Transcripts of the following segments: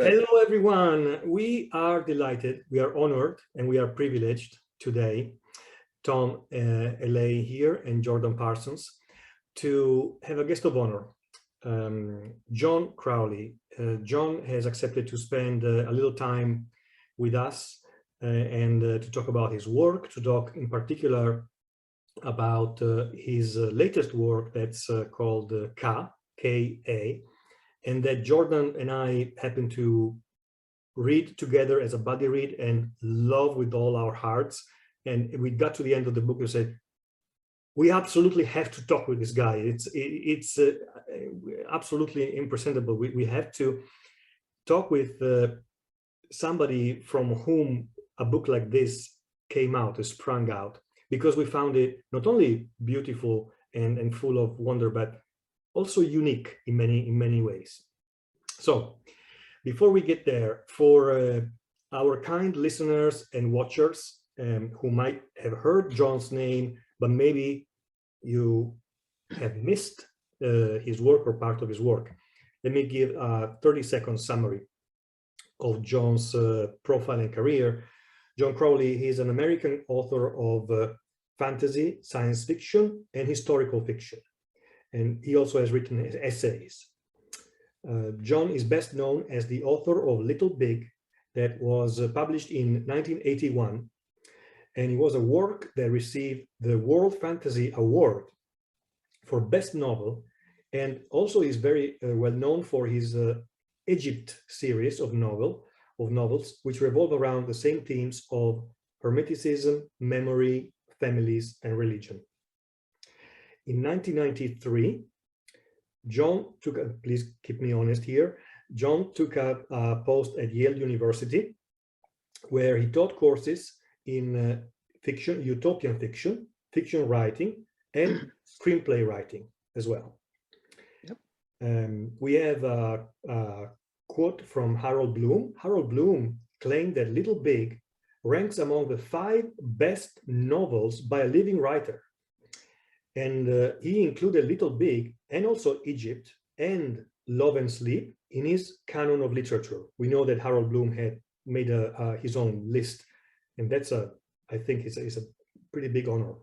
Good. Hello, everyone. We are delighted, we are honored, and we are privileged today, Tom LA here and Jordan Parsons, to have a guest of honor, John Crowley. John has accepted to spend a little time with us and to talk about his work, to talk in particular about his latest work that's called K-A, and that Jordan and I happen to read together as a buddy read and love with all our hearts. And we got to the end of the book and said, we absolutely have to talk with this guy. It's absolutely impresentable. We have to talk with somebody from whom a book like this came out, sprung out, because we found it not only beautiful and full of wonder, but also unique in many ways. So before we get there, for our kind listeners and watchers who might have heard John's name, but maybe you have missed his work or part of his work, let me give a 30-second summary of John's profile and career. John Crowley is an American author of fantasy, science fiction, and historical fiction. And he also has written essays. John is best known as the author of Little Big, that was published in 1981. And it was a work that received the World Fantasy Award for Best Novel, and also is very well known for his Egypt series of novels, which revolve around the same themes of Hermeticism, memory, families, and religion. In 1993, John took, please keep me honest here, John took up a post at Yale University, where he taught courses in fiction, utopian fiction, fiction writing, and screenplay writing as well. Yep. We have a quote from Harold Bloom. Harold Bloom claimed that Little Big ranks among the 5 best novels by a living writer. And he included Little Big and also Egypt and Love and Sleep in his canon of literature. We know that Harold Bloom had made his own list, and that's I think it's a pretty big honor.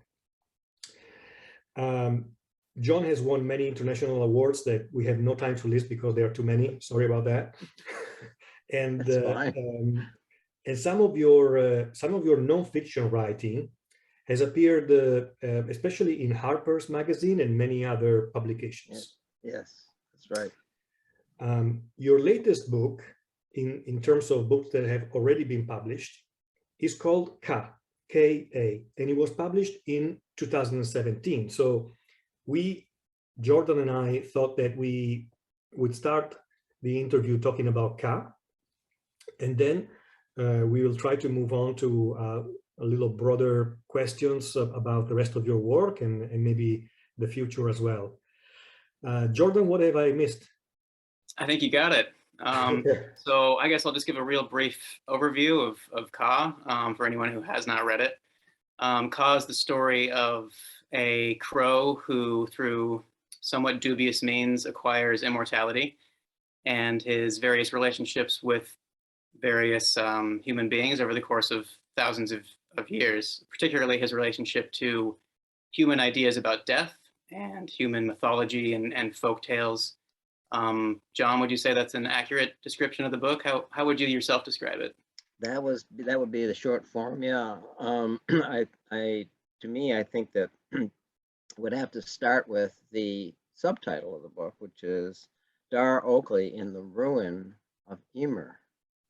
John has won many international awards that we have no time to list because there are too many. Sorry about that. And some of your nonfiction writing has appeared, especially in Harper's Magazine and many other publications. Yes, that's right. Your latest book, in terms of books that have already been published, is called K-A, and it was published in 2017. So Jordan and I thought that we would start the interview talking about K, and then we will try to move on to a little broader questions about the rest of your work and maybe the future as well. Jordan, what have I missed? I think you got it. So I guess I'll just give a real brief overview of Ka for anyone who has not read it. Ka is the story of a crow who, through somewhat dubious means, acquires immortality, and his various relationships with various human beings over the course of thousands of years, particularly his relationship to human ideas about death and human mythology and folk tales. John, would you say that's an accurate description of the book? How would you yourself describe it? That would be the short form. Yeah. To me, I think that would have to start with the subtitle of the book, which is Dar Oakley in the Ruin of Ymr,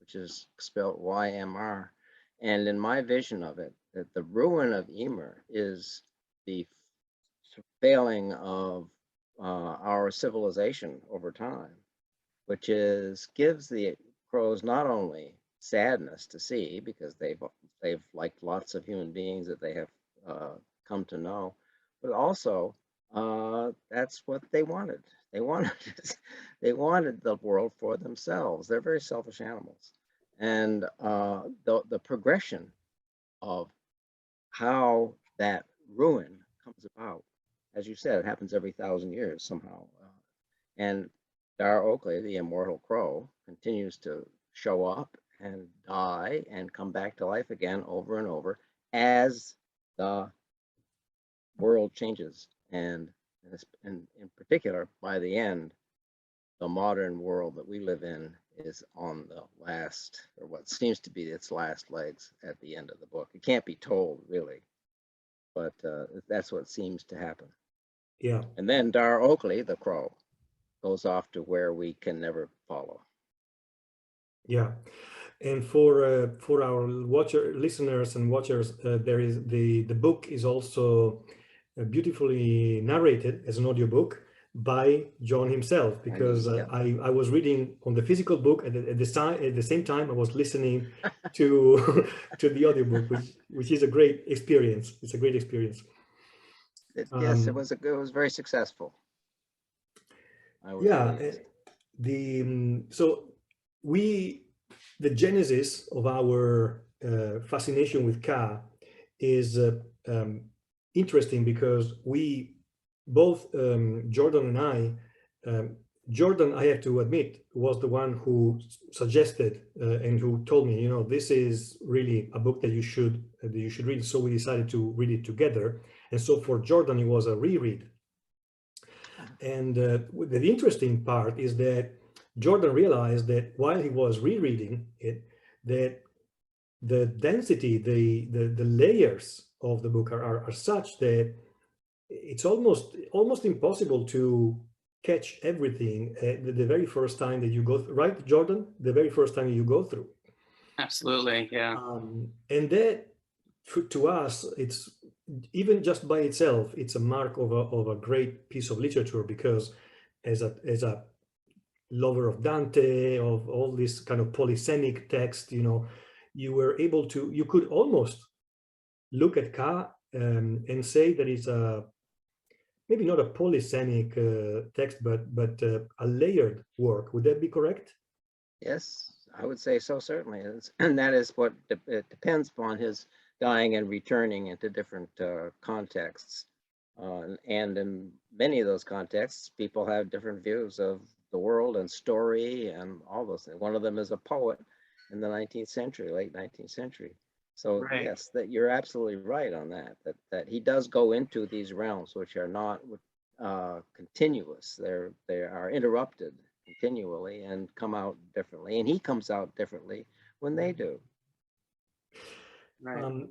which is spelled Y-M-R. And in my vision of it, that the ruin of Ymr is the failing of our civilization over time, which gives the crows not only sadness to see, because they've liked lots of human beings that they have come to know, but also that's what they wanted. They wanted the world for themselves. They're very selfish animals. And the progression of how that ruin comes about, as you said, it happens every 1,000 years somehow. And Dar Oakley, the immortal crow, continues to show up and die and come back to life again over and over as the world changes. And in particular, by the end, the modern world that we live in is on the last, or what seems to be its last legs at the end of the book. It can't be told, really, but that's what seems to happen. Yeah. And then Dar Oakley, the crow, goes off to where we can never follow. Yeah. And for our listeners and watchers, there is the book is also beautifully narrated as an audiobook by John himself, because I was reading on the physical book at the same time I was listening to to the audiobook, which is a great experience. It's a great experience. Yes, it was very successful. So the genesis of our fascination with Ka is interesting, because we both, Jordan and I, Jordan, I have to admit, was the one who suggested and who told me, you know, this is really a book that you should read. So we decided to read it together. And so for Jordan, it was a reread. And the interesting part is that Jordan realized that while he was rereading it, that the density, the layers of the book are such that it's almost impossible to catch everything the very first time that you go through, right, Jordan? The very first time you go through. Absolutely, yeah. And that, to us, it's even just by itself, it's a mark of a great piece of literature, because as a lover of Dante, of all this kind of polysemic text, you know, you could almost look at Ka and say that it's maybe not a polysemic text, but a layered work. Would that be correct? Yes, I would say so, certainly. And that is what it depends upon his dying and returning into different contexts. And in many of those contexts, people have different views of the world and story and all those things. One of them is a poet in the 19th century, late 19th century. So right. Yes, that you're absolutely right on that he does go into these realms, which are not continuous. They are interrupted continually and come out differently, and he comes out differently when they do. Right.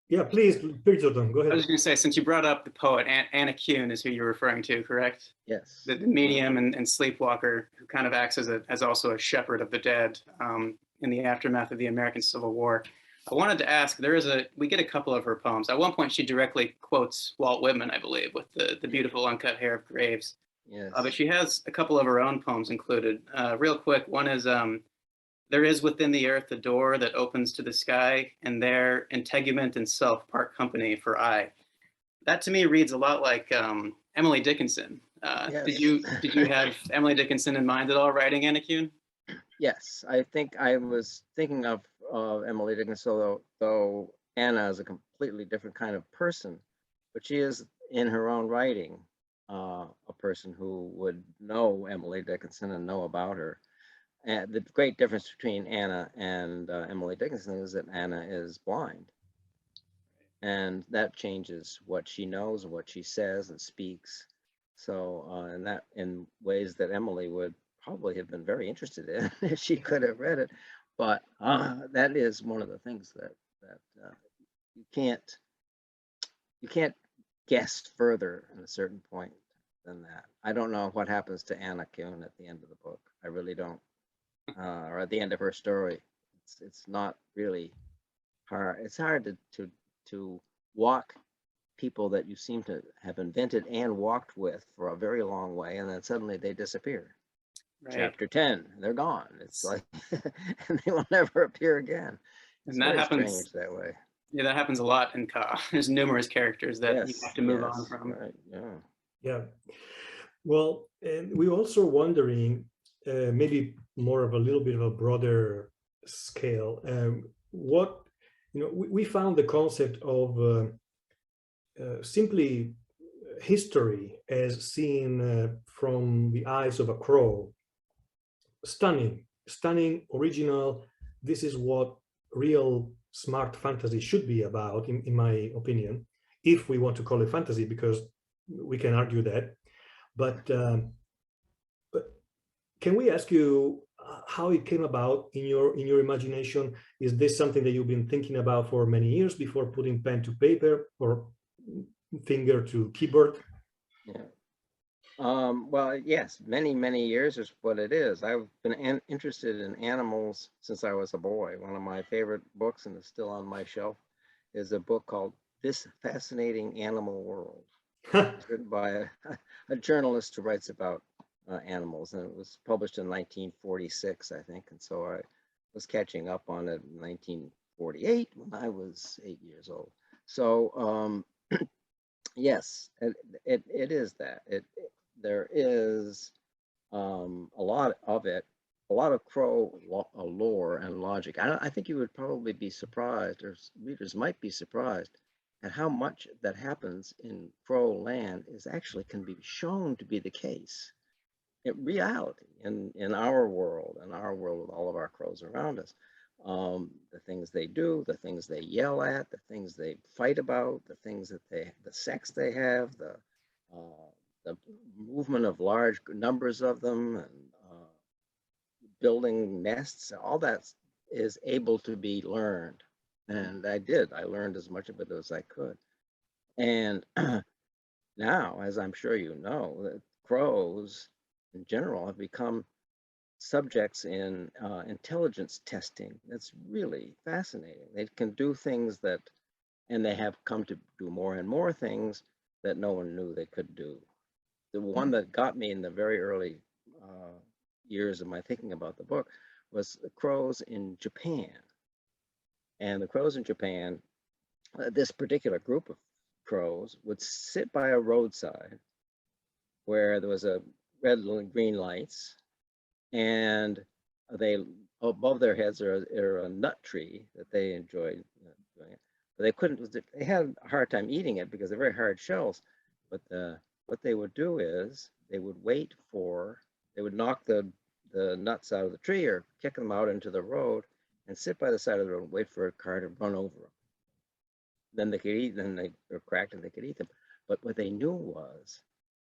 Yeah, please, Jordan, go ahead. I was going to say, since you brought up the poet, Anna Kuhn is who you're referring to, correct? Yes. The medium and sleepwalker, who kind of acts as also a shepherd of the dead in the aftermath of the American Civil War. I wanted to ask, we get a couple of her poems. At one point, she directly quotes Walt Whitman, I believe, with the beautiful uncut hair of graves. Yes. But she has a couple of her own poems included. Real quick, one is, there is within the earth a door that opens to the sky, and there integument and self part company for I. That to me reads a lot like Emily Dickinson. Yes. Did you have Emily Dickinson in mind at all writing Anna Kuhn? Yes, I think I was thinking of Emily Dickinson, though Anna is a completely different kind of person, but she is in her own writing a person who would know Emily Dickinson and know about her. And the great difference between Anna and Emily Dickinson is that Anna is blind, and that changes what she knows and what she says and speaks. So, and that in ways that Emily would probably have been very interested in if she could have read it. But that is one of the things that you can't guess further at a certain point than that. I don't know what happens to Anna Kuhn at the end of the book. I really don't. Or at the end of her story. It's not really hard. It's hard to walk people that you seem to have invented and walked with for a very long way, and then suddenly they disappear. Right. Chapter 10, they're gone. It's like, and they will never appear again. It's and that happens strange that way. Yeah, that happens a lot in Ka. There's numerous characters that you have to move on from. Right. Yeah. Yeah. Well, and we're also wondering, maybe more of a little bit of a broader scale, what, you know, we found the concept of simply history as seen from the eyes of a crow stunning, original. This is what real smart fantasy should be about, in my opinion, if we want to call it fantasy, because we can argue that. But can we ask you how it came about in your imagination? Is this something that you've been thinking about for many years before putting pen to paper or finger to keyboard? Yeah. Well, yes, many years is what it is. I've been interested in animals since I was a boy. One of my favorite books, and it's still on my shelf, is a book called This Fascinating Animal World. It's written by a journalist who writes about animals, and it was published in 1946, I think. And so I was catching up on it in 1948 when I was 8 years old. So yes, it is that. There is a lot of it, a lot of crow lore and logic. I think you would probably be surprised, or readers might be surprised, at how much that happens in crow land is actually can be shown to be the case in reality, in our world with all of our crows around us. The things they do, the things they yell at, the things they fight about, the things that the sex they have, the movement of large numbers of them, and building nests, all that is able to be learned. And I learned as much of it as I could. And now, as I'm sure you know, the crows in general have become subjects in intelligence testing. That's really fascinating. They can do things that, and they have come to do more and more things that no one knew they could do. The one that got me in the very early years of my thinking about the book was the crows in Japan. And the crows in Japan, this particular group of crows would sit by a roadside where there was a red and green lights, and they, above their heads are a nut tree that they enjoyed doing it. But they couldn't, they had a hard time eating it because they're very hard shells. But what they would do is they would they would knock the nuts out of the tree or kick them out into the road and sit by the side of the road and wait for a car to run over them. Then they could eat, then they were cracked and they could eat them. But what they knew was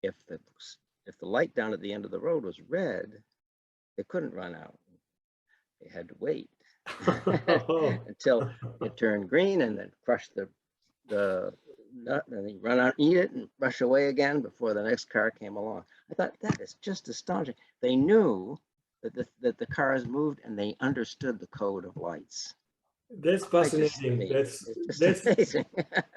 if the light down at the end of the road was red, they couldn't run out. They had to wait until it turned green and then crush the nut, and then run out, eat it, and rush away again before the next car came along. I thought that is just astonishing. They knew that the cars moved, and they understood the code of lights. That's fascinating. It's just amazing.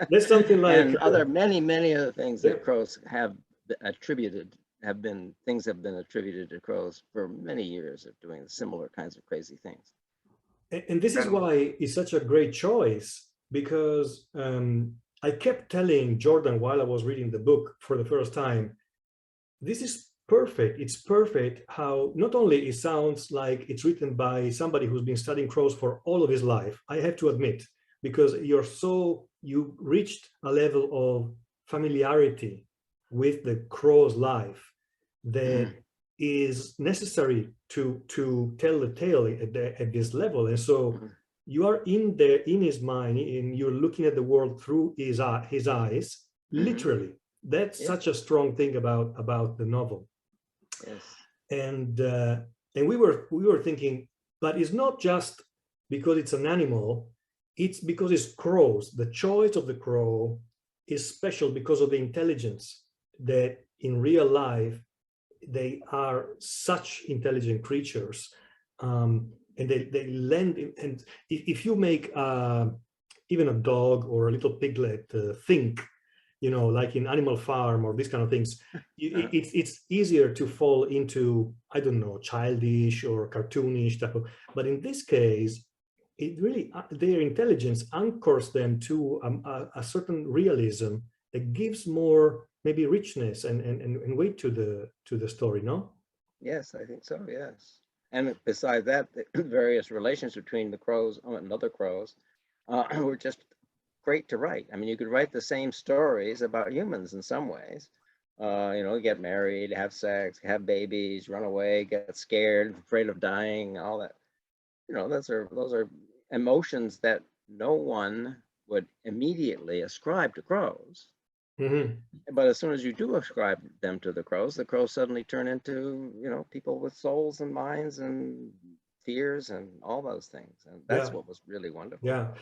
That's something like, and many other things that crows have attributed have been attributed to crows for many years of doing similar kinds of crazy things. And this is why it's such a great choice, because I kept telling Jordan while I was reading the book for the first time, this is perfect. It's perfect how not only it sounds like it's written by somebody who's been studying crows for all of his life, I have to admit, because you reached a level of familiarity with the crow's life that is necessary to tell the tale at this level. And so you are in his mind, and you're looking at the world through his eyes, literally. That's such a strong thing about the novel. Yes. And we were thinking, but it's not just because it's an animal, it's because it's crows. The choice of the crow is special because of the intelligence that in real life they are such intelligent creatures, and they lend. And if you make even a dog or a little piglet think, like in Animal Farm or these kind of things, it's easier to fall into, I don't know, childish or cartoonish type of. But in this case, it really their intelligence anchors them to a certain realism that gives more maybe richness and weight to the story. No? Yes, I think so. Yes, and besides that, the various relations between the crows and other crows were just great to write. I mean, you could write the same stories about humans in some ways, get married, have sex, have babies, run away, get scared, afraid of dying, all that. Those are emotions that no one would immediately ascribe to crows. Mhm. But as soon as you do ascribe them to the crows suddenly turn into, people with souls and minds and fears and all those things. And that's Yeah, what was really wonderful yeah. about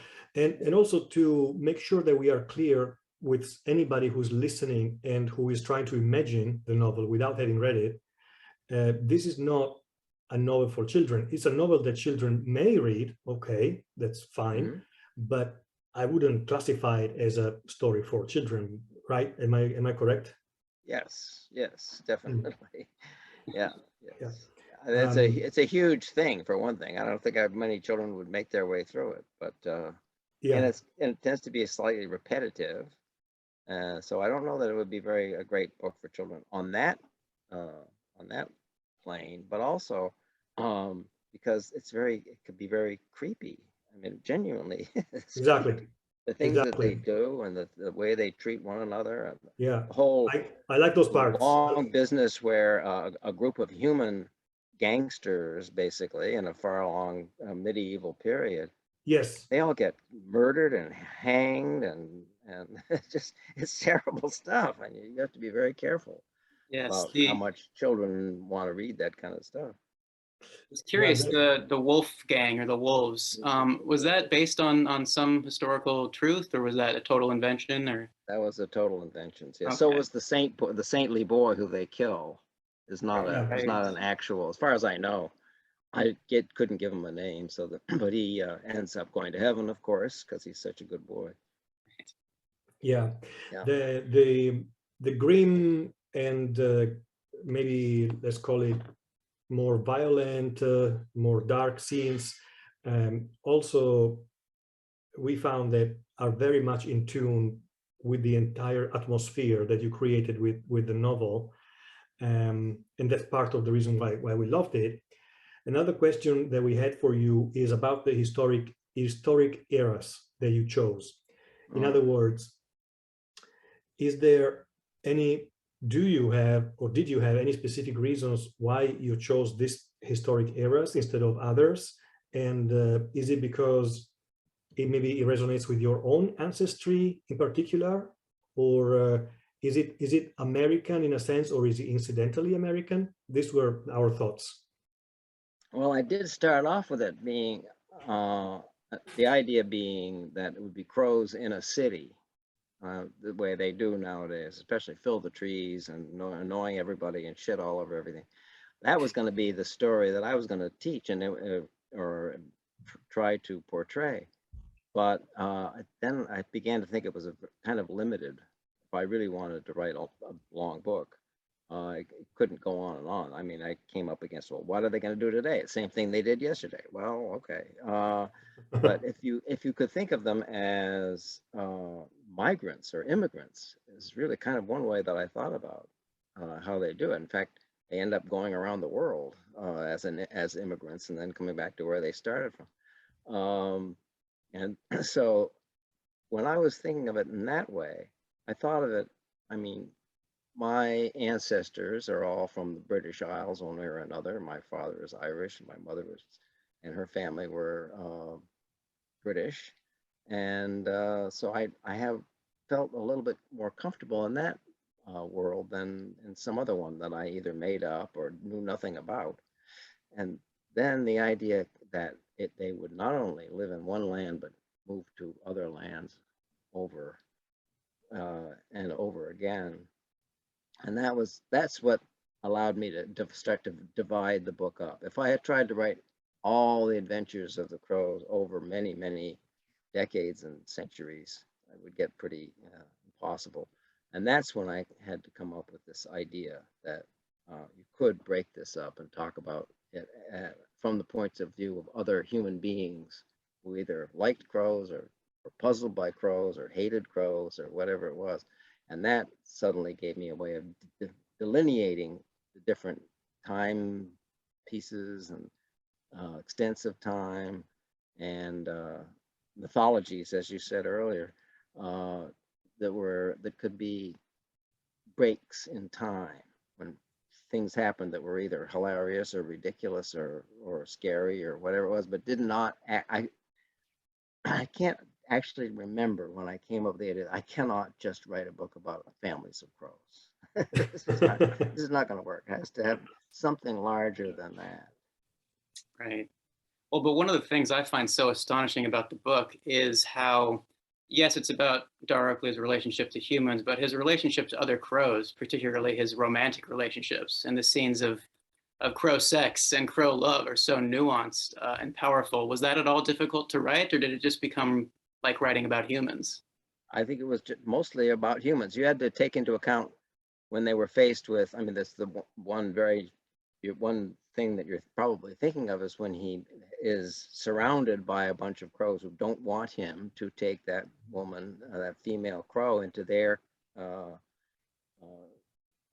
And also to make sure that we are clear with anybody who's listening and who is trying to imagine the novel without having read it, this is not a novel for children. It's a novel that children may read. Okay, that's it. fine, Mhm. but I wouldn't classify it as a story for children, right? Am I correct? Yes, Mm, definitely. Yeah, yeah. yes. And Um, it's a huge thing for one thing. I don't think many children would make their way through it, but yeah. and it tends to be slightly repetitive. So I don't know that it would be a great book for children uh, on that plane, but also because it could be very creepy. I mean, genuinely, it's Exactly. creepy. The things that they Exactly. do and the way they treat one another, and Yeah. the whole I like those parts. long business where a group of human gangsters, basically, in a far along medieval period, Yes. they all get murdered and hanged, and it's terrible stuff, and you have to be very careful Yes, about how much children want to read that kind of stuff. I was Yeah. curious, the Wolf gang or the Wolves, was that based on some historical truth, or was that a total invention? Or That was a total invention. Yeah, so okay, was the saintly boy who they kill is not Yeah. right. an actual, as far as I know. Couldn't give him a name, but he ends up going to heaven, of course, because he's such a good boy. Yeah. Yeah. The grim and maybe let's call it more violent, more dark scenes. Also, we found that are very much in tune with the entire atmosphere that you created with the novel, and that's part of the reason why we loved it. Another question that we had for you is about the historic eras that you chose. In Mm. other words, is there any, do you have or did you have any specific reasons why you chose these historic eras instead of others? And is it because it resonates with your own ancestry in particular, or is it American in a sense, or is it incidentally American? These were our thoughts. Well, I did start off with it being the idea being that it would be crows in a city, the way they do nowadays, especially fill the trees and annoying everybody and shit all over everything. That was going to be the story that I was going to teach or try to portray. But then I began to think it was kind of limited. If I really wanted to write a long book, it couldn't go on and on. I mean, I came up against, well, what are they going to do today? Same thing they did yesterday. Well, okay. But if you could think of them as migrants or immigrants, is really kind of one way that I thought about how they do it. In fact, they end up going around the world as immigrants and then coming back to where they started from. And so when I was thinking of it in that way, I thought of it, I mean, my ancestors are all from the British Isles, one way or another. My father is Irish, and my mother and her family were British. And so I have felt a little bit more comfortable in that world than in some other one that I either made up or knew nothing about. And then the idea that they would not only live in one land, but move to other lands over and over again. And that's what allowed me to start to divide the book up. If I had tried to write all the adventures of the crows over many, many decades and centuries, it would get pretty impossible. And that's when I had to come up with this idea that you could break this up and talk about it from the points of view of other human beings who either liked crows or were puzzled by crows or hated crows or whatever it was. And that suddenly gave me a way of delineating the different time pieces and extensive time and mythologies, as you said earlier, that could be breaks in time when things happened that were either hilarious or ridiculous or scary or whatever it was, but did not. I can't actually remember when I came up with the idea. I cannot just write a book about families of crows. This is not going to work. It has to have something larger than that. Right. Well, but one of the things I find so astonishing about the book is how, yes, it's about Dar Oakley's relationship to humans, but his relationship to other crows, particularly his romantic relationships, and the scenes of crow sex and crow love are so nuanced and powerful. Was that at all difficult to write, or did it just become like writing about humans? I think it was mostly about humans. You had to take into account when they were faced with, I mean, that's the one thing that you're probably thinking of is when he is surrounded by a bunch of crows who don't want him to take that woman, that female crow, into their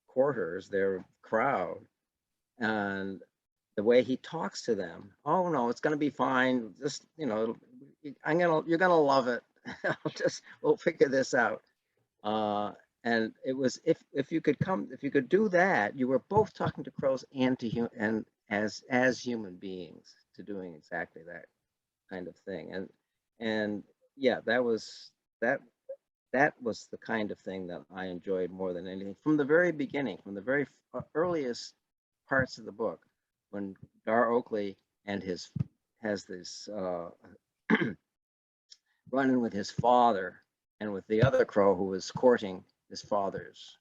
quarters, their crowd. And the way he talks to them, oh no, it's going to be fine. Just, you know, you're going to love it. We'll figure this out. And it was, if you could do that, you were both talking to crows and as human beings, to doing exactly that kind of thing. And yeah, that was the kind of thing that I enjoyed more than anything from the very beginning, from the very earliest parts of the book, when Dar Oakley has this run-in with his father and with the other crow who was courting his father's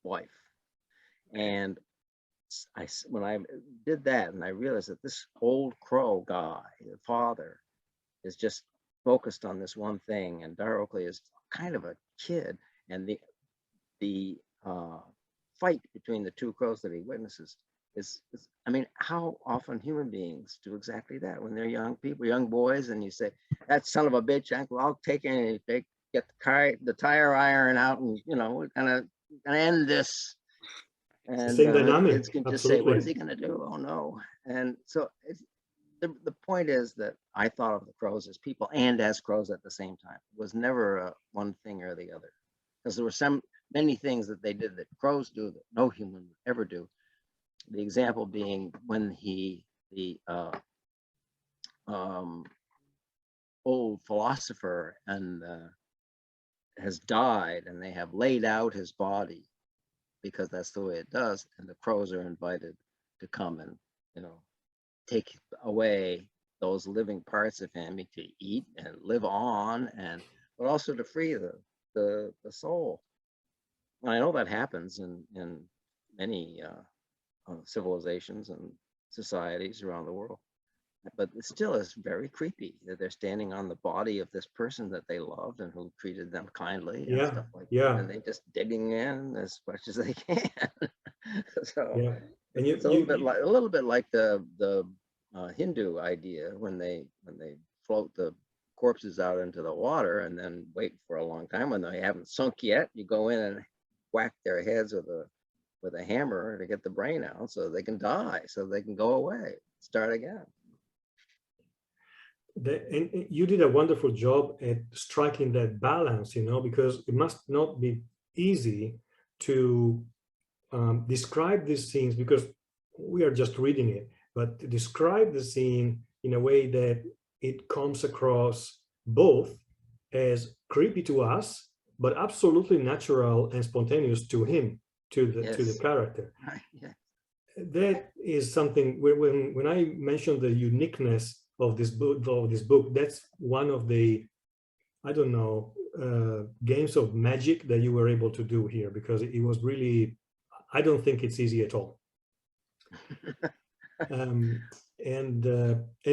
wife. And when I did that, and I realized that this old crow guy, the father, is just focused on this one thing, and Dar Oakley is kind of a kid, and the fight between the two crows that he witnesses is, I mean, how often human beings do exactly that when they're young people, young boys, and you say, that son of a bitch, uncle, I'll take it, and they get the tire iron out, and, you know, we're gonna end this. And same dynamic. kids can just Absolutely. say, what is he gonna do? Oh no. And so the point is that I thought of the crows as people and as crows at the same time. It was never one thing or the other, because there were many things that they did that crows do that no human would ever do. The example being when the old philosopher and has died, and they have laid out his body because that's the way it does, and the crows are invited to come and, you know, take away those living parts of him to eat and live on, but also to free the soul. And I know that happens in many civilizations and societies around the world, but it still is very creepy that they're standing on the body of this person that they loved and who treated them kindly and stuff like that, and they just digging in as much as they can. So yeah. And it's a little bit like the Hindu idea when they float the corpses out into the water and then wait for a long time when they haven't sunk yet. You go in and whack their heads with a hammer to get the brain out so they can die, so they can go away, start again. And you did a wonderful job at striking that balance, you know, because it must not be easy to describe these scenes, because we are just reading it, but to describe the scene in a way that it comes across both as creepy to us, but absolutely natural and spontaneous to him, to the character. Right. Yeah. That is something when I mentioned the uniqueness of this book, that's one of the, I don't know, games of magic that you were able to do here, because it was really, I don't think it's easy at all. And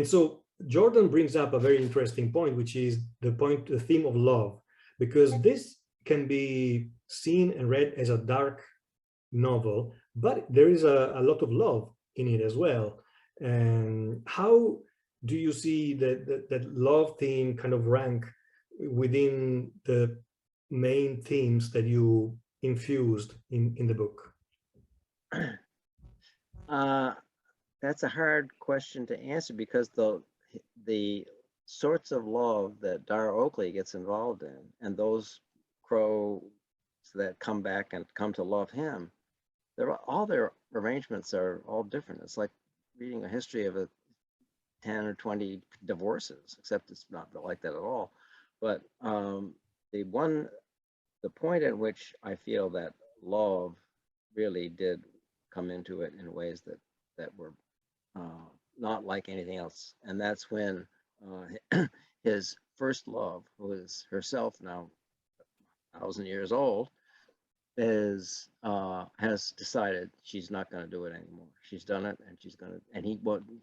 so Jordan brings up a very interesting point, which is the theme of love, because this can be seen and read as a dark novel, but there is a lot of love in it as well. And how do you see that love theme kind of rank within the main themes that you infused in the book? That's a hard question to answer, because the sorts of love that Dar Oakley gets involved in, and those crow that come back and come to love him, all their arrangements are all different. It's like reading a history of 10 or 20 divorces, except it's not like that at all. But the point at which I feel that love really did come into it in ways that were not like anything else, and that's when his first love, who is herself now 1,000 years old, has decided she's not going to do it anymore. She's done it, and she's going to. And he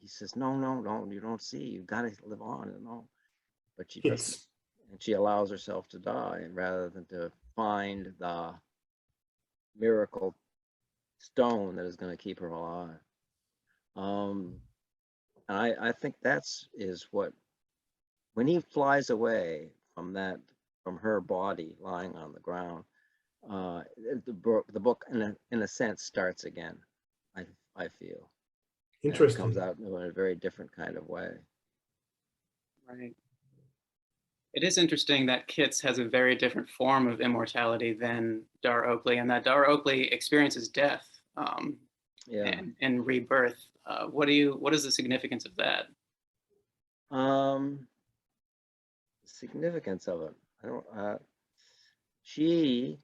says, no, you don't see. You got to live on, But she doesn't, and she allows herself to die rather than to find the miracle stone that is going to keep her alive. And I think is what, when he flies away from her body lying on the ground, the book in a sense starts again. I feel interesting. And it comes out in a very different kind of way. Right. It is interesting that Kitz has a very different form of immortality than Dar Oakley, and that Dar Oakley experiences death and rebirth. What is the significance of that? The significance of it, I don't. She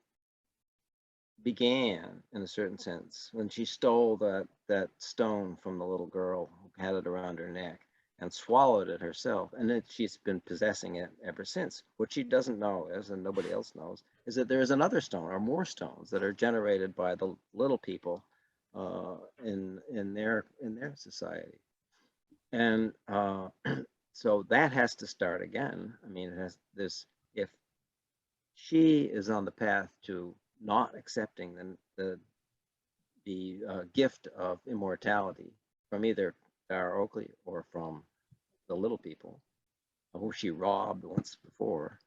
began, in a certain sense, when she stole that stone from the little girl who had it around her neck and swallowed it herself, and then she's been possessing it ever since. What she doesn't know is, and nobody else knows, is that there is another stone or more stones that are generated by the little people in their society, and so that has to start again. I mean, if she is on the path to not accepting the gift of immortality from either Dar Oakley or from the little people who she robbed once before,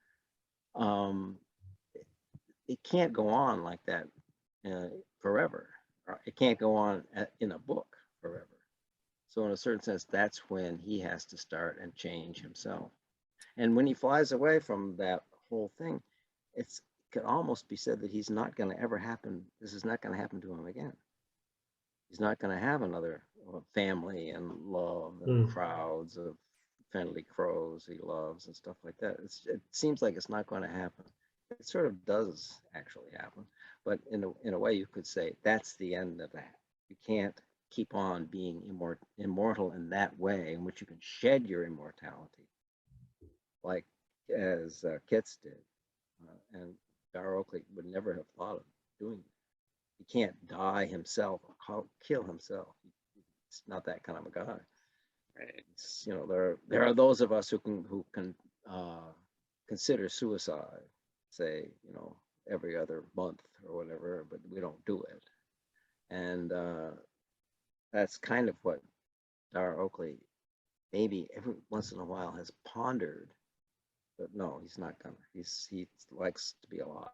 it can't go on like that forever. It can't go on in a book forever. So in a certain sense, that's when he has to start and change himself. And when he flies away from that whole thing, it could almost be said that he's not going to ever happen. This is not going to happen to him again. He's not going to have another family and love and crowds of friendly crows he loves and stuff like that. It seems like it's not going to happen. It sort of does actually happen, but in a way you could say that's the end of that. You can't keep on being immortal in that way in which you can shed your immortality, like as Kitz did, and Dar Oakley would never have thought of doing that. He can't die himself or kill himself. It's not that kind of a guy. Right. It's, there are those of us who can consider suicide, say, every other month or whatever, but we don't do it. And that's kind of what Dar Oakley maybe every once in a while has pondered, but no, he's not gonna. He likes to be alive.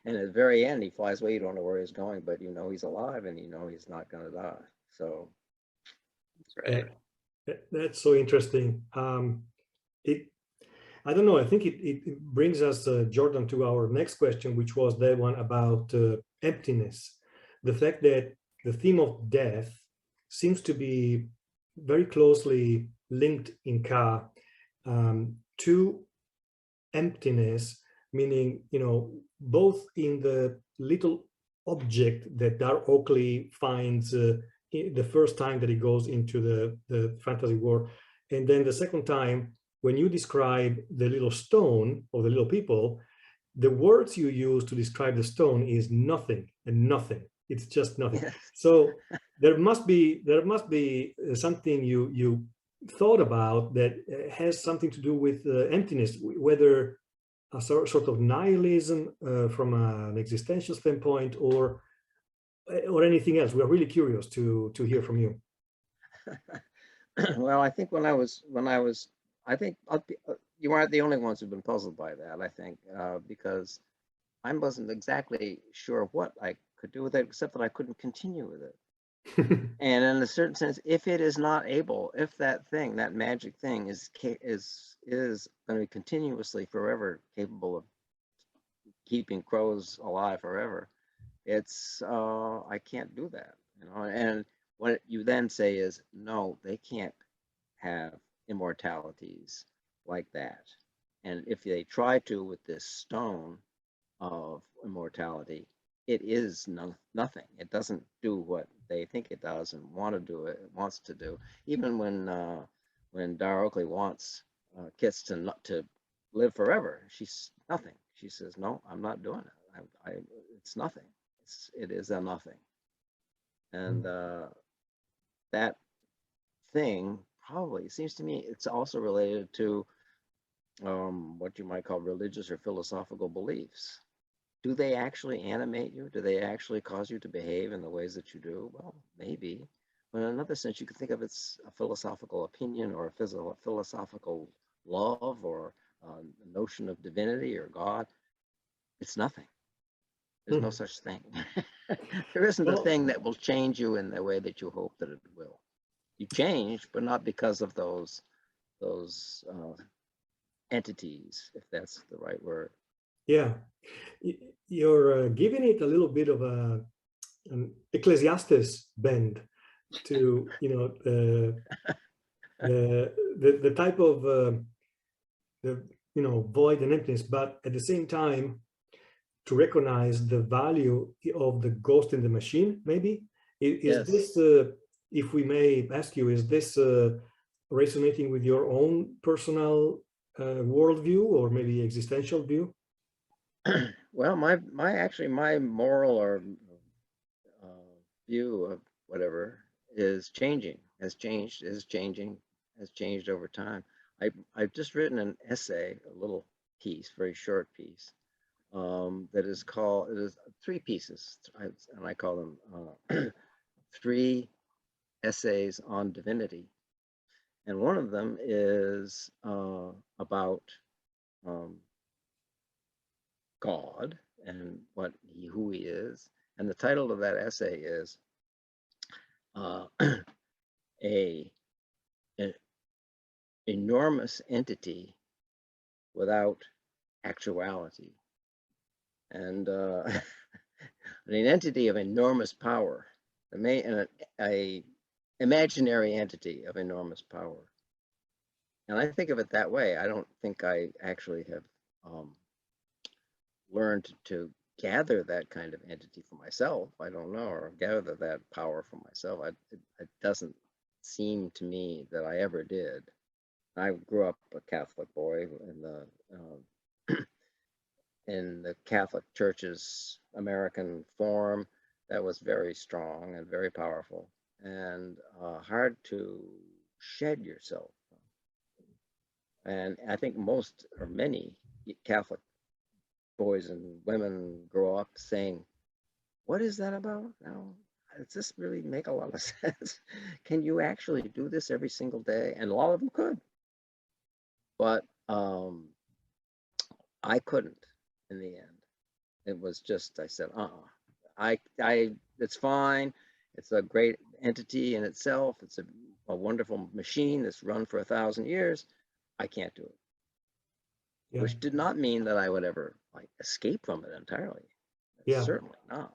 And at the very end, he flies away. You don't know where he's going, but he's alive, and he's not gonna die. So that's right. That's so interesting. I don't know. I think it brings us, Jordan, to our next question, which was the one about emptiness. The fact that the theme of death seems to be very closely linked in Ka to emptiness, meaning, both in the little object that Dar Oakley finds the first time that he goes into the fantasy world, and then the second time when you describe the little stone or the little people, the words you use to describe the stone is nothing and nothing. It's just nothing. yes. So there must be something you thought about that has something to do with emptiness, whether a sort of nihilism from an existential standpoint or anything else. We're really curious to hear from you. Well, I think I think you aren't the only ones who've been puzzled by that, I think, because I wasn't exactly sure what I could do with it, except that I couldn't continue with it. And in a certain sense, if that magic thing is going to be continuously forever capable of keeping crows alive forever. It's I can't do that, you know. And what you then say is, no, they can't have immortalities like that. And if they try to with this stone of immortality, it is nothing. It doesn't do what they think it does and want to do it wants to do. Even when Dar Oakley wants Kits to live forever, she's nothing. She says, no, I'm not doing it. It's nothing. It is a nothing. And that thing probably seems to me it's also related to what you might call religious or philosophical beliefs. Do they actually animate you? Do they actually cause you to behave in the ways that you do? Well, maybe. But in another sense, you could think of it's a philosophical opinion or a philosophical love or a notion of divinity or God. It's nothing. There's no such thing. There isn't a thing that will change you in the way that you hope that it will. You change, but not because of those entities, if that's the right word. Yeah, you're giving it a little bit of an Ecclesiastes bend to, you know, the type of the, you know, void and emptiness, but at the same time to recognize the value of the ghost in the machine. Maybe is Yes. this, if we may ask you, is this resonating with your own personal worldview or maybe existential view? Well, my moral or view of whatever is changing, has changed, is changing, has changed over time. I've just written an essay, a little piece, very short piece, that is called, it is 3 pieces, and I call them 3 essays on divinity. And one of them is about God and who he is. And the title of that essay is an enormous entity without actuality. And an entity of enormous power, a imaginary entity of enormous power. And I think of it that way. I don't think I actually have learned to gather that kind of entity for myself. I don't know, or gather that power for myself. It doesn't seem to me that I ever did. I grew up a Catholic boy in the Catholic Church's American form that was very strong and very powerful and hard to shed yourself. And I think most or many Catholic boys and women grow up saying, what is that about? Now, does this really make a lot of sense? Can you actually do this every single day? And a lot of them could. But I couldn't in the end. It was just, I said, it's fine. It's a great entity in itself. It's a wonderful machine that's run for 1,000 years. I can't do it. Yeah. Which did not mean that I would ever like escape from it entirely. Yeah. Certainly not.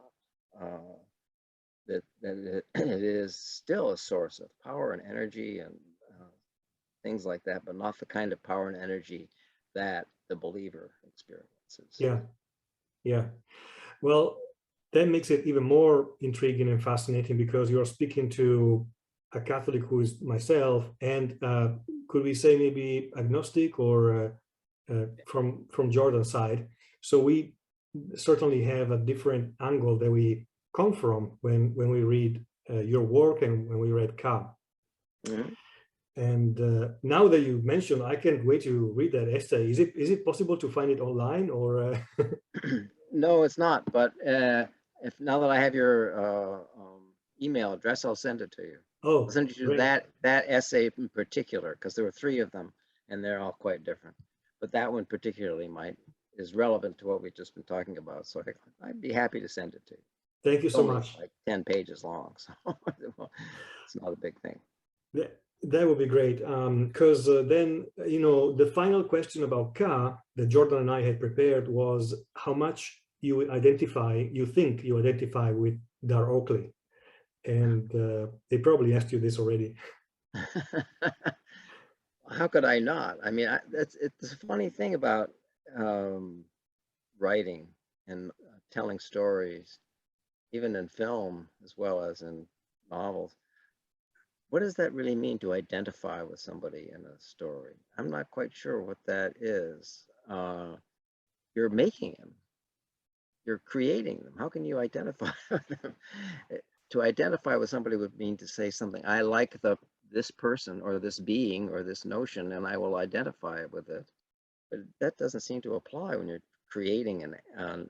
That it is still a source of power and energy and things like that, but not the kind of power and energy that the believer experiences. Yeah, yeah. Well, that makes it even more intriguing and fascinating because you are speaking to a Catholic who is myself, and could we say maybe agnostic or from Jordan's side. So we certainly have a different angle that we come from when we read your work and when we read Ka. Mm-hmm. And now that you mentioned, I can't wait to read that essay. Is it possible to find it online or? No, it's not. But if now that I have your email address, I'll send it to you. Oh, I'll send you that essay in particular because there were 3 of them, and they're all quite different. But that one particularly is relevant to what we've just been talking about. So I'd be happy to send it to you. Thank you so much. Like 10 pages long, so it's not a big thing. That would be great, because then, you know, the final question about Ka that Jordan and I had prepared was how much you think you identify with Dar Oakley. And they probably asked you this already. How could I not? I mean, it's a funny thing about writing and telling stories, even in film as well as in novels. What does that really mean to identify with somebody in a story? I'm not quite sure what that is. You're making them. You're creating them. How can you identify with them? To identify with somebody would mean to say something. I like this person or this being or this notion, and I will identify with it. But that doesn't seem to apply when you're creating an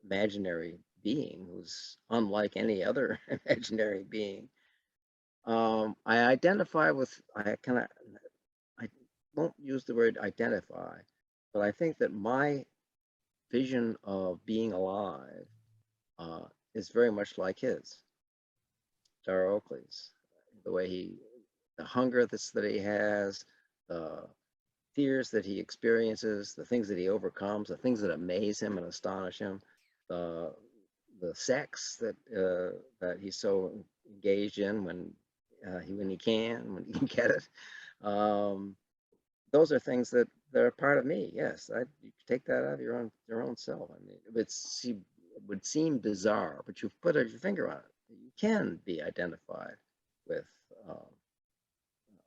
imaginary being who's unlike any other imaginary being. I identify with, I won't use the word identify, but I think that my vision of being alive is very much like his, Dar Oakley's. The way the hunger that he has, the fears that he experiences, the things that he overcomes, the things that amaze him and astonish him, the sex that he's so engaged in when he can get it. Those are things that are part of me. Yes, you take that out of your own self. I mean, it would seem bizarre, but you've put your finger on it. You can be identified with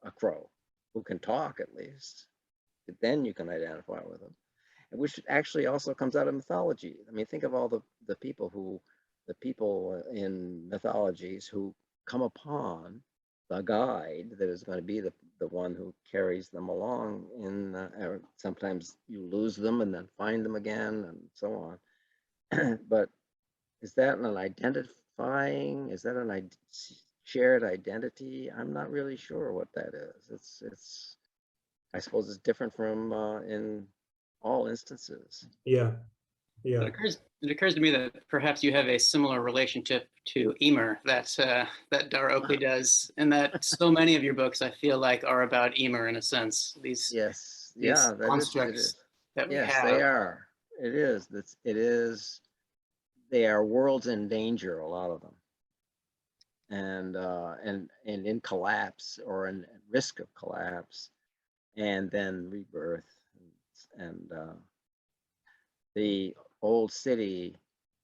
a crow who can talk, at least. But then you can identify with them, which actually also comes out of mythology. I mean, think of all the people in mythologies who come upon the guide that is going to be the one who carries them along sometimes you lose them and then find them again and so on. But is that an identifying? Is that an shared identity? I'm not really sure what that is. It's I suppose it's different from in all instances. Yeah. Yeah. It occurs to me that perhaps you have a similar relationship to Ymr that Dar Oakley does, and that so many of your books I feel like are about Ymr in a sense. These constructs that we have. They are. It is. They are worlds in danger, a lot of them, and in collapse or in risk of collapse, and then rebirth, and the old city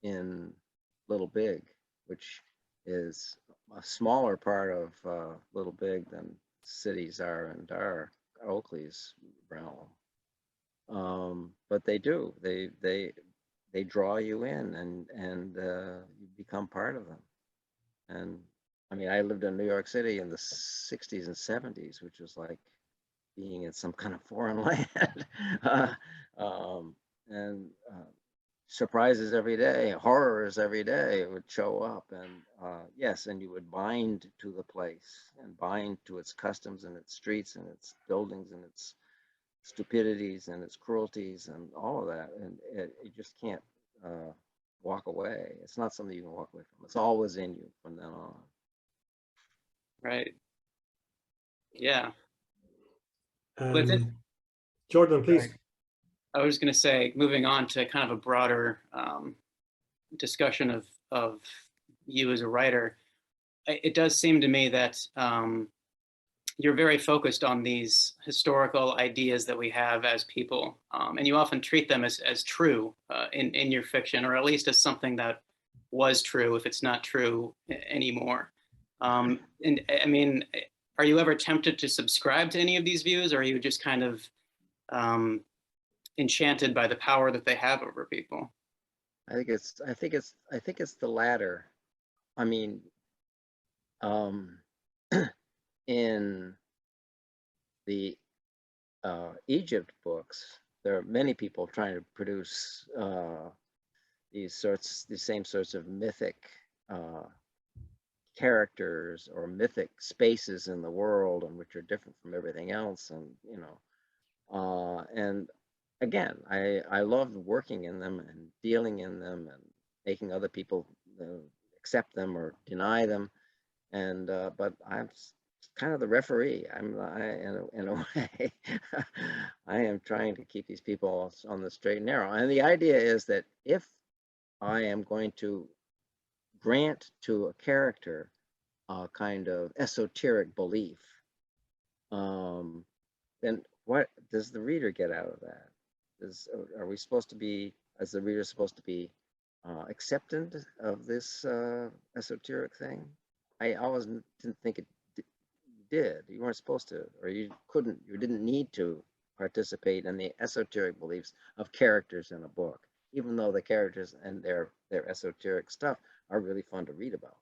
in Little Big, which is a smaller part of Little Big than cities are in Dar Oakley's realm. But they do. They draw you in, and you become part of them. And I mean, I lived in New York City in the 60s and 70s, which was like being in some kind of foreign land. And surprises every day, horrors every day would show up, and yes, and you would bind to the place and bind to its customs and its streets and its buildings and its stupidities and its cruelties and all of that, and you just can't walk away. It's not something you can walk away from. It's always in you from then on. Right. Yeah. Jordan, please. I was going to say, moving on to kind of a broader discussion of you as a writer, it does seem to me that you're very focused on these historical ideas that we have as people, and you often treat them as true in your fiction, or at least as something that was true if it's not true anymore. And I mean, are you ever tempted to subscribe to any of these views, or are you just kind of enchanted by the power that they have over people? I think it's the latter. I mean, in the Egypt books, there are many people trying to produce these same sorts of mythic characters or mythic spaces in the world, and which are different from everything else, and and again, I love working in them and dealing in them and making other people accept them or deny them, and but I'm kind of the referee. In a way, I am trying to keep these people on the straight and narrow. And the idea is that if I am going to grant to a character a kind of esoteric belief, then what does the reader get out of that? Are we supposed to be, as the reader, supposed to be acceptant of this esoteric thing? I always didn't think it did. You weren't supposed to, or you didn't need to participate in the esoteric beliefs of characters in a book, even though the characters and their esoteric stuff are really fun to read about.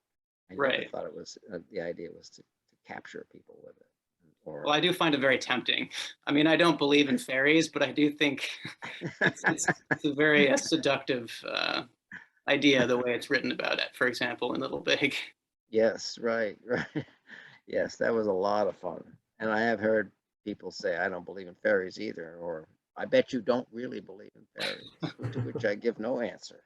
I never thought it was, the idea was to capture people with it. Well, I do find it very tempting. I mean, I don't believe in fairies, but I do think it's a very seductive idea, the way it's written about it, for example, in Little Big. Yes, right. Yes, that was a lot of fun. And I have heard people say, I don't believe in fairies either, or I bet you don't really believe in fairies, to which I give no answer.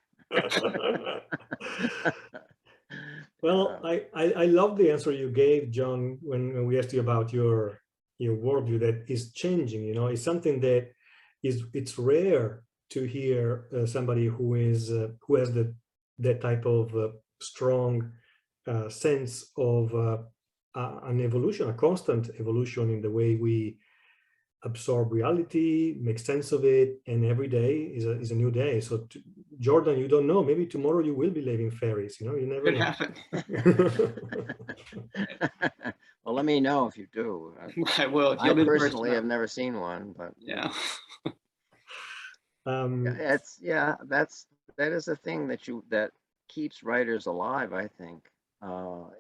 Well, I love the answer you gave, John, when we asked you about your worldview that is changing. You know, it's something that it's rare to hear somebody who has that type of strong sense of an evolution, a constant evolution in the way we absorb reality, make sense of it, and every day is a new day. So, Jordan, you don't know. Maybe tomorrow you will believe in fairies. You know, you never Could know. happen. Well, let me know if you do. I will. I personally have never seen one, but yeah. That is a thing that keeps writers alive, I think,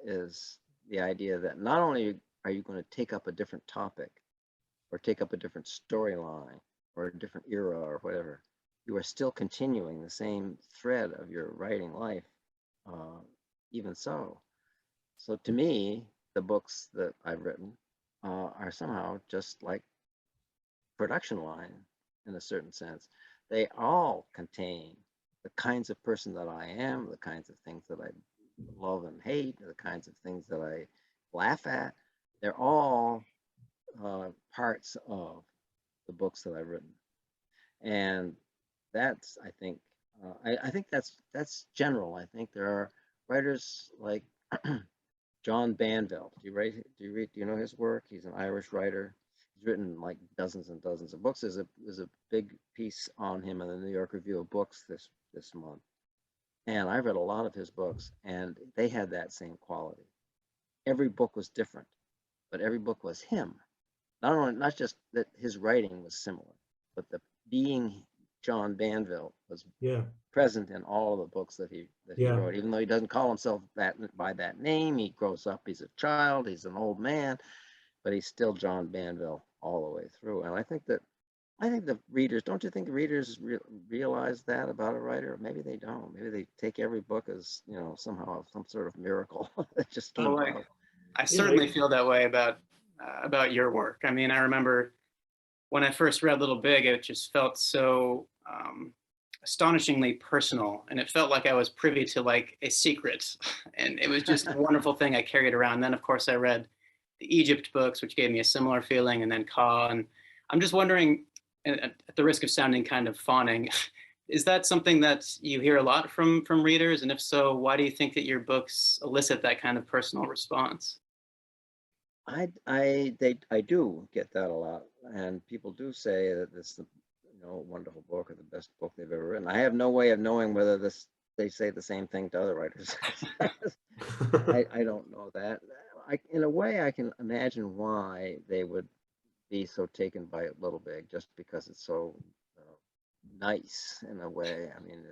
is the idea that not only are you going to take up a different topic or take up a different storyline or a different era or whatever, you are still continuing the same thread of your writing life, even so. So to me, the books that I've written are somehow just like production line in a certain sense. They all contain the kinds of person that I am, the kinds of things that I love and hate, the kinds of things that I laugh at. They're all parts of the books that I've written. And that's, I think, I think that's general. I think there are writers like John Banville. Do you know his work? He's an Irish writer. He's written like dozens and dozens of books. There's a big piece on him in the New York Review of Books this month. And I read a lot of his books, and they had that same quality. Every book was different, but every book was him. Not just that his writing was similar, but the being John Banville was present in all of the books that he wrote. Even though he doesn't call himself that by that name, he grows up. He's a child. He's an old man, but he's still John Banville all the way through. And I think the readers, don't you think the readers realize that about a writer? Maybe they don't. Maybe they take every book as, you know, somehow some sort of miracle that just came out. I certainly feel that way about your work. I mean, I remember when I first read Little Big, it just felt so astonishingly personal, and it felt like I was privy to like a secret, and it was just a wonderful thing I carried around. And then, of course, I read the Egypt books, which gave me a similar feeling, and then Ka. And I'm just wondering, at the risk of sounding kind of fawning, is that something that you hear a lot from readers? And if so, why do you think that your books elicit that kind of personal response? I do get that a lot, and people do say that this, you know, wonderful book or the best book they've ever written. I have no way of knowing whether they say the same thing to other writers. I don't know that. In a way, I can imagine why they would be so taken by it Little Big, just because it's so nice in a way. I mean,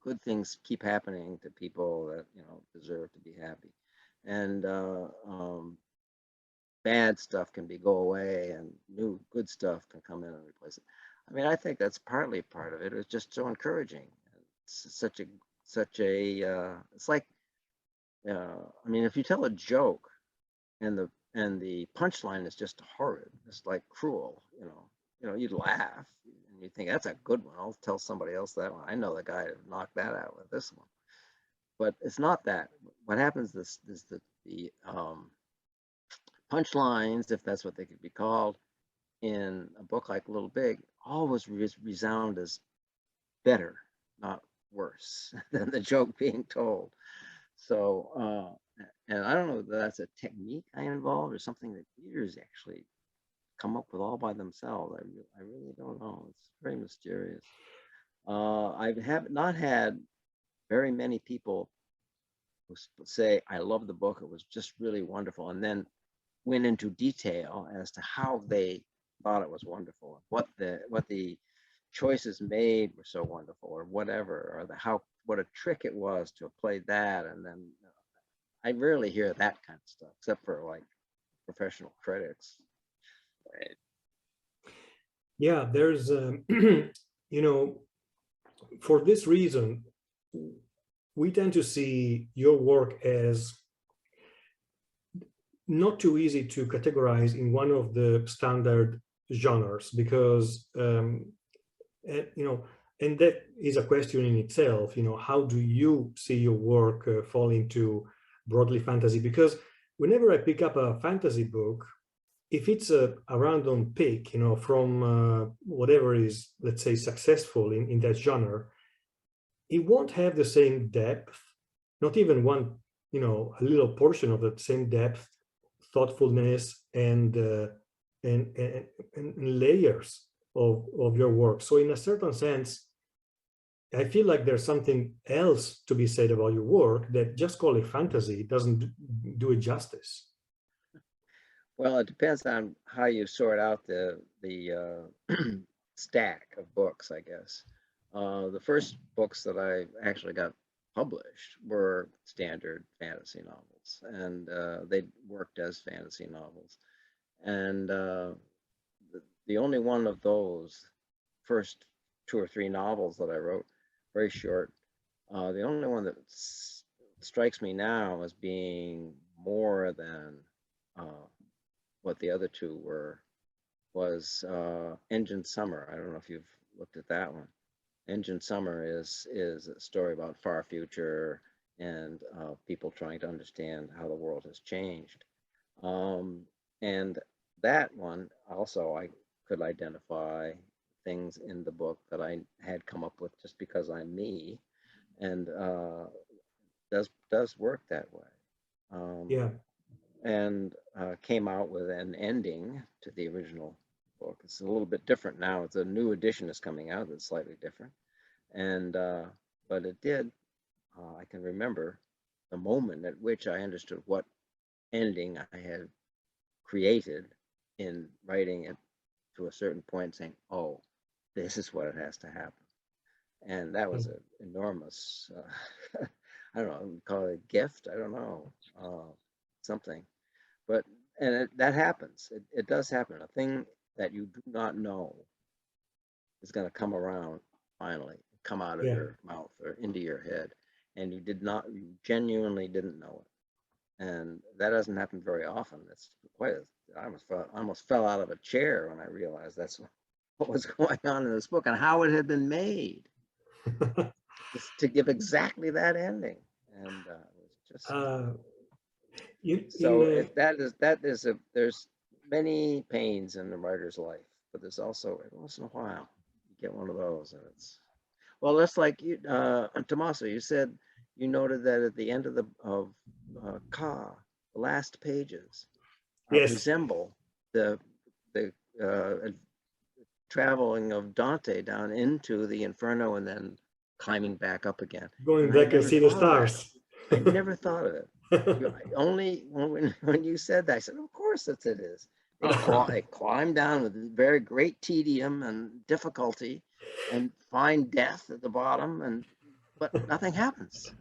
good things keep happening to people that, you know, deserve to be happy, and bad stuff can go away, and new good stuff can come in and replace it. I mean, I think that's partly part of it. It's just so encouraging. It's such a it's like, I mean, if you tell a joke and the punchline is just horrid, it's like cruel, you know, you'd laugh and you think that's a good one. I'll tell somebody else that one. I know the guy who knocked that out with this one. But it's not that. What happens is the punchlines, if that's what they could be called, in a book like Little Big always resound as better, not worse, than the joke being told. So, and I don't know if that's a technique I involved or something that readers actually come up with all by themselves. I really don't know. It's very mysterious. I have not had very many people who say, I love the book, it was just really wonderful, and then went into detail as to how they thought it was wonderful, what the choices made were so wonderful, or whatever, or what a trick it was to have played that. And then I rarely hear that kind of stuff, except for like professional critics. Right. Yeah, there's, you know, for this reason, we tend to see your work as not too easy to categorize in one of the standard genres, because, you know, and that is a question in itself, you know, how do you see your work fall into broadly fantasy? Because whenever I pick up a fantasy book, if it's a random pick, you know, from whatever is, let's say, successful in that genre, it won't have the same depth, not even one, you know, a little portion of the same depth, thoughtfulness, and layers of your work. So in a certain sense, I feel like there's something else to be said about your work that just call it fantasy doesn't do it justice. Well, it depends on how you sort out the stack of books, I guess. The first books that I actually got published were standard fantasy novels, and they worked as fantasy novels. And the only one of those first 2 or 3 novels that I wrote, very short, the only one that strikes me now as being more than what the other 2 were was Engine Summer. I don't know if you've looked at that one. Engine Summer is a story about far future and people trying to understand how the world has changed. And that one also, I could identify things in the book that I had come up with just because I'm me, and does work that way. Yeah. And came out with an ending to the original book. It's a little bit different now. It's a new edition that's coming out that's slightly different. And but it did, I can remember the moment at which I understood what ending I had created in writing it to a certain point, saying, oh, this is what it has to happen. And that was an enormous, I don't know, call it a gift, I don't know, something. But, and that happens. It does happen. A thing that you do not know is going to come around finally, come out of your mouth or into your head. And you genuinely didn't know it. And that doesn't happen very often. It's quite, I almost fell out of a chair when I realized that's what was going on in this book and how it had been made just to give exactly that ending. And it was just there's many pains in the writer's life, but there's also once in a while you get one of those, and it's, well, that's like you, Tommaso, you said you noted that at the end of Ka, the last pages resemble the traveling of Dante down into the Inferno and then climbing back up again. Going back and see the stars. I never thought of it. Only when you said that, I said, of course it is. They climb down with very great tedium and difficulty and find death at the bottom, but nothing happens.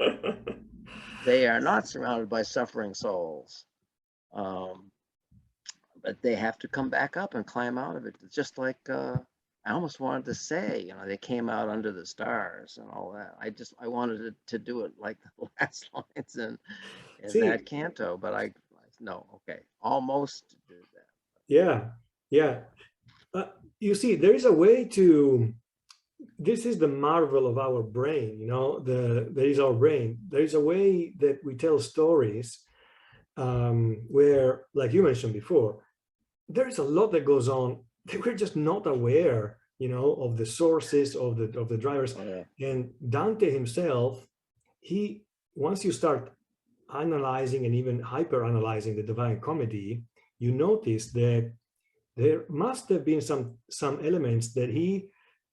They are not surrounded by suffering souls. But they have to come back up and climb out of it. It's just like, I almost wanted to say, they came out under the stars and all that. I wanted to do it like the last lines in that canto, but no, okay, almost did that. Yeah. You see, there is a way to, this is the marvel of our brain, there is our brain. There is a way that we tell stories where, like you mentioned before, there is a lot that goes on that we're just not aware, you know, of the sources of the drivers. Oh, yeah. And Dante himself, he, once you start analyzing and even hyper analyzing the Divine Comedy, you notice that there must have been some elements that he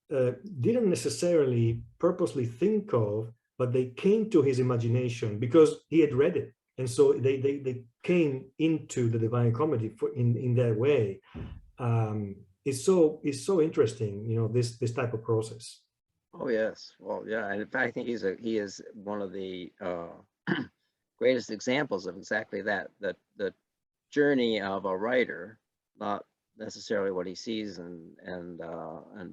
didn't necessarily purposely think of, but they came to his imagination because he had read it. And so they came into the Divine Comedy in that way. It's so interesting, you know, this type of process. Oh, yes. Well, yeah. And in fact, I think he is one of the greatest examples of exactly that, the journey of a writer, not necessarily what he sees and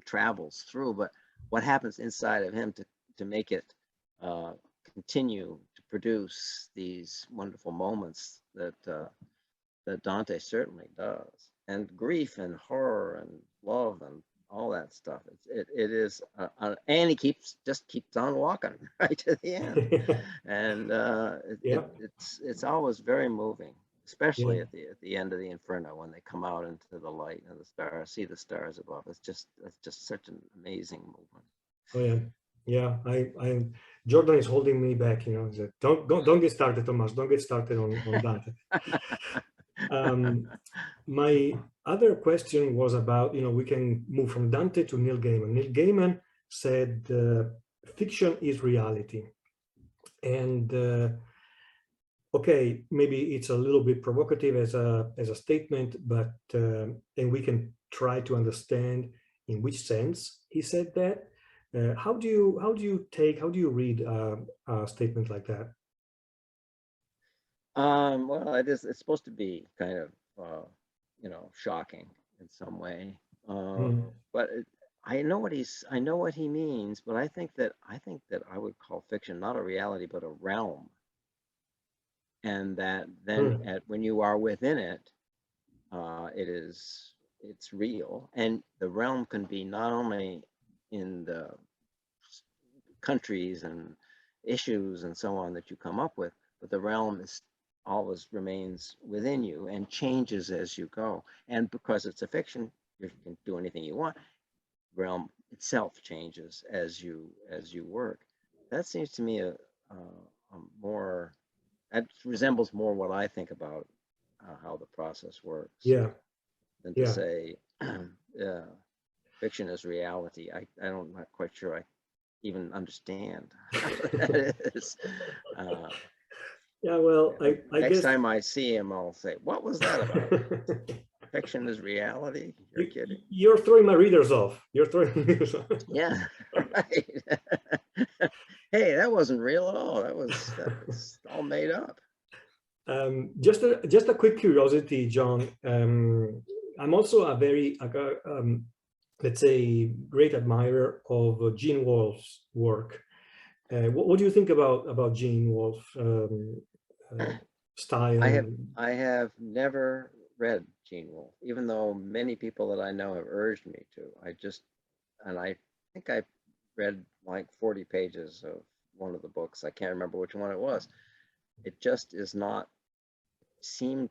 travels through, but what happens inside of him to make it continue to produce these wonderful moments that Dante certainly does, and grief and horror and love and all that stuff. It is, and he just keeps on walking right to the end, and Yeah. it's always very moving, especially Yeah. at the end of the Inferno when they come out into the light and the stars, see the stars above. It's just such an amazing movement. Oh yeah, yeah. Jordan is holding me back. You know, he said, don't get started, Thomas. Don't get started on Dante. My other question was about, you know, we can move from Dante to Neil Gaiman. Neil Gaiman said, fiction is reality, and okay, maybe it's a little bit provocative as a statement, but and we can try to understand in which sense he said that. How do you read a statement like that? Well, it's supposed to be kind of you know, shocking in some way, but I know what he means, but I think that I would call fiction not a reality but a realm, and that then when you are within it, it's real, and the realm can be not only in the countries and issues and so on that you come up with, but the realm is always remains within you and changes as you go. And because it's a fiction, you can do anything you want. Realm itself changes as you work. That seems to me a more, that resembles more what I think about how the process works. Yeah. Than to say fiction is reality. I'm not quite sure I even understand what that is. Yeah, well, I next guess time I see him, I'll say, "What was that about? Fiction is reality? You're kidding." You're throwing my readers off. You're throwing my readers off. Yeah, right. Hey, that wasn't real at all. That was all made up. Just a quick curiosity, John. I'm also a very, let's say, great admirer of Gene Wolfe's work. What do you think about Gene Wolfe style? I have never read Gene Wolfe, even though many people that I know have urged me to. I think I read like 40 pages of one of the books. I can't remember which one it was. It just is not seemed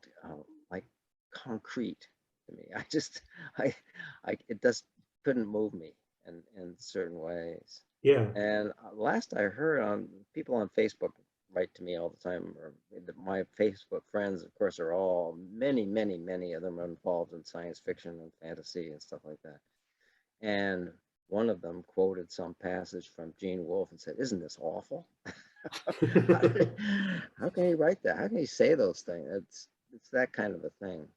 like concrete to me. It just couldn't move me in certain ways. Yeah. And last I heard, on people on Facebook write to me all the time, or my Facebook friends, of course, are all many of them are involved in science fiction and fantasy and stuff like that. And one of them quoted some passage from Gene Wolfe and said, "Isn't this awful?" How can he write that? How can he say those things? It's that kind of a thing.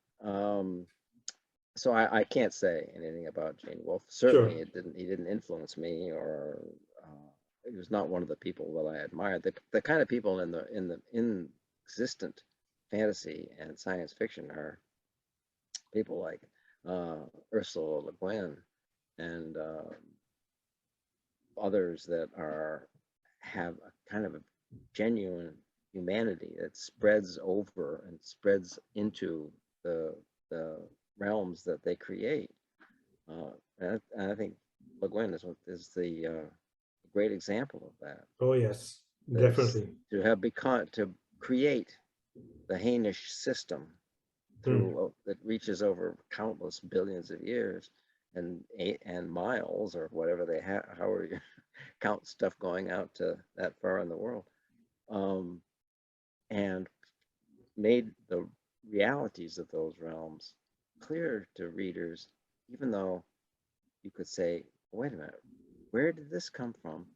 So I can't say anything about Gene Wolfe. Certainly, Sure. He didn't influence me, or he was not one of the people that I admired. The kind of people in the existent fantasy and science fiction are people like Ursula Le Guin and others that have a kind of a genuine humanity that spreads over and spreads into the realms that they create. And I think Le Guin is the great example of that. Oh yes, definitely. To create the Hainish system through that reaches over countless billions of years and miles or whatever they have, however you count stuff going out to that far in the world, and made the realities of those realms clear to readers, even though you could say, wait a minute, where did this come from?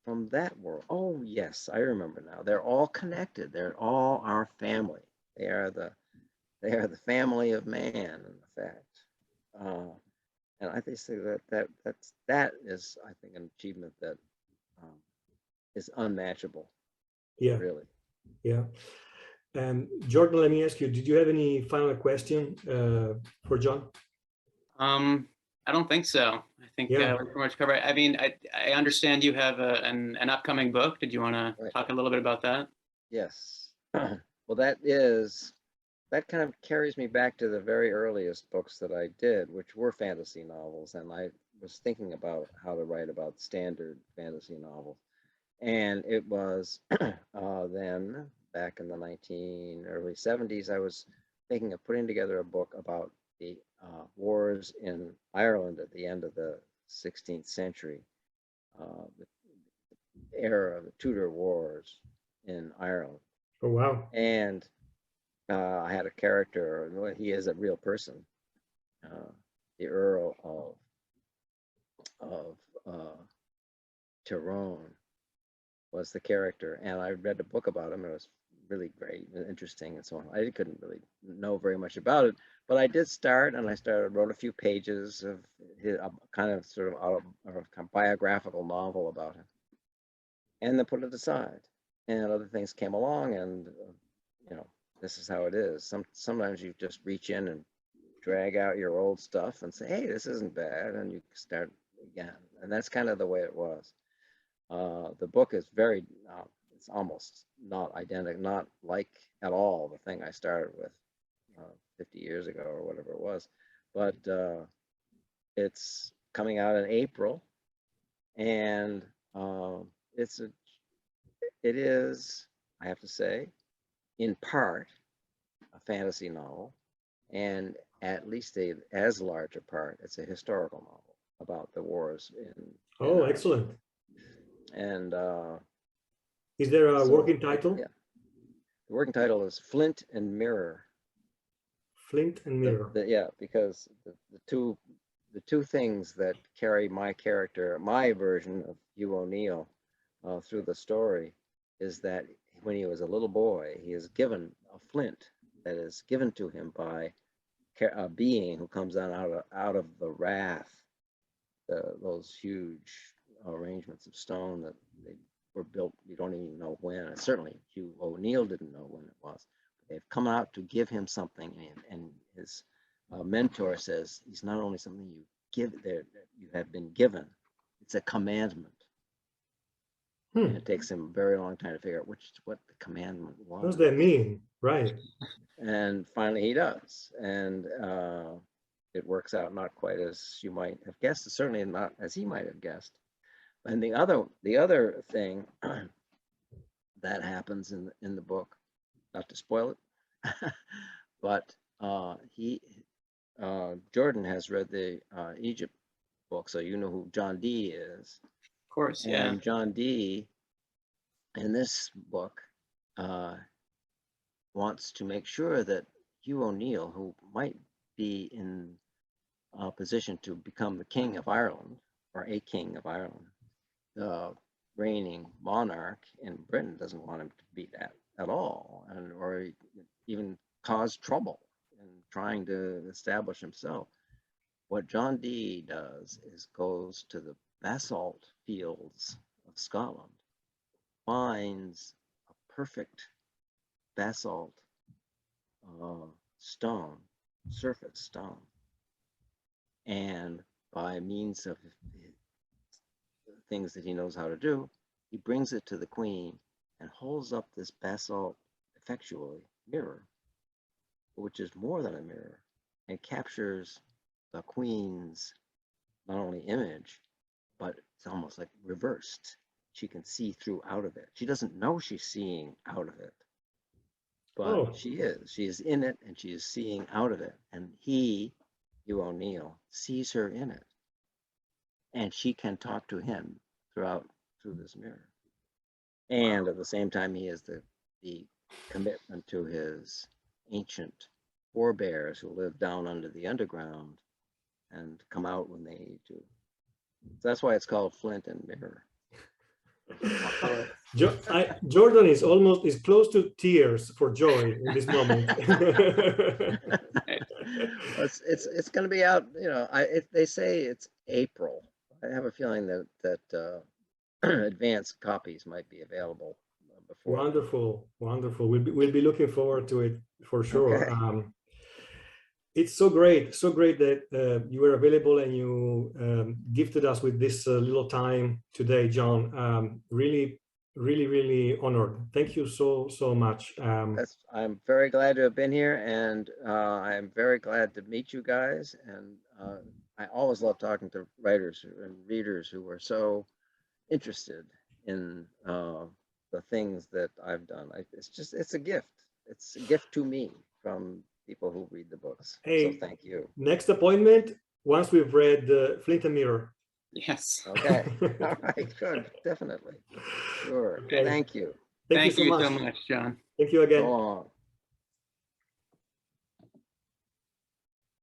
From that world. Oh, yes, I remember now. They're all connected. They're all our family. They are the family of man, in effect. And I think that is, I think, an achievement that is unmatchable. Yeah. Really. Yeah. Jordan, let me ask you, did you have any final question for John? I don't think so. I think we're pretty much covered. I mean, I understand you have an upcoming book. Did you want to talk a little bit about that? Yes. Well, that kind of carries me back to the very earliest books that I did, which were fantasy novels. And I was thinking about how to write about standard fantasy novels. And it was then, back in the early 70s, I was thinking of putting together a book about the wars in Ireland at the end of the 16th century, the era of the Tudor Wars in Ireland. Oh, wow. And I had a character, he is a real person, the Earl of Tyrone was the character. And I read a book about him. It was really great and interesting and so on. I couldn't really know very much about it, but I did start, and I wrote a few pages of his kind of sort of biographical novel about him, and then put it aside. And other things came along, and this is how it is. Sometimes you just reach in and drag out your old stuff and say, hey, this isn't bad, and you start again. And that's kind of the way it was. The book is very, it's almost not identical, not like at all the thing I started with 50 years ago or whatever it was. But it's coming out in April, and it is, I have to say, in part a fantasy novel, and at least as large a part, it's a historical novel about the wars in excellent. And is there a working title? Yeah, the working title is Flint and Mirror. Flint and Mirror. Yeah, because the two things that carry my character, my version of Hugh O'Neill through the story, is that when he was a little boy, he is given a flint that is given to him by a being who comes out of the wrath, those huge arrangements of stone that they were built. You don't even know when. And certainly Hugh O'Neill didn't know when it was. They've come out to give him something, and his mentor says he's not only something you have been given, it's a commandment. And it takes him a very long time to figure out what the commandment was. What does that mean? Right. And finally he does, and it works out not quite as you might have guessed, certainly not as he might have guessed. And the other thing that happens in the book, not to spoil it, but Jordan has read the Egypt book, so you know who John Dee is. Of course, yeah. And John Dee, in this book, wants to make sure that Hugh O'Neill, who might be in a position to become the King of Ireland, or a King of Ireland, the reigning monarch in Britain, doesn't want him to be that at all, or even cause trouble in trying to establish himself. What John Dee does is goes to the basalt fields of Scotland, finds a perfect basalt surface stone, and by means of things that he knows how to do, he brings it to the Queen and holds up this basalt, effectually mirror, which is more than a mirror, and captures the Queen's not only image, but it's almost like reversed. She can see through out of it. She doesn't know she's seeing out of it. but she's in it and she is seeing out of it. And Hugh O'Neill, sees her in it. And she can talk to him through this mirror. And at the same time, he has the commitment to his ancient forebears who live down under the underground and come out when they need to. So that's why it's called Flint and Mirror. Jordan is close to tears for joy in this moment. It's going to be out. You know, they say it's April. I have a feeling that advanced copies might be available before. Wonderful. We'll be looking forward to it for sure. Okay. It's so great that you were available and you gifted us with this little time today, John. Really honored. Thank you so much. I'm very glad to have been here, and I'm very glad to meet you guys. And I always love talking to writers and readers who are so interested in the things that I've done. It's a gift. It's a gift to me from people who read the books. Hey, so thank you. Next appointment, once we've read Flint and Mirror. Yes. Okay. All right, good. Definitely. Sure. Okay. Thank you. Thank you so much, John. Thank you again. So long.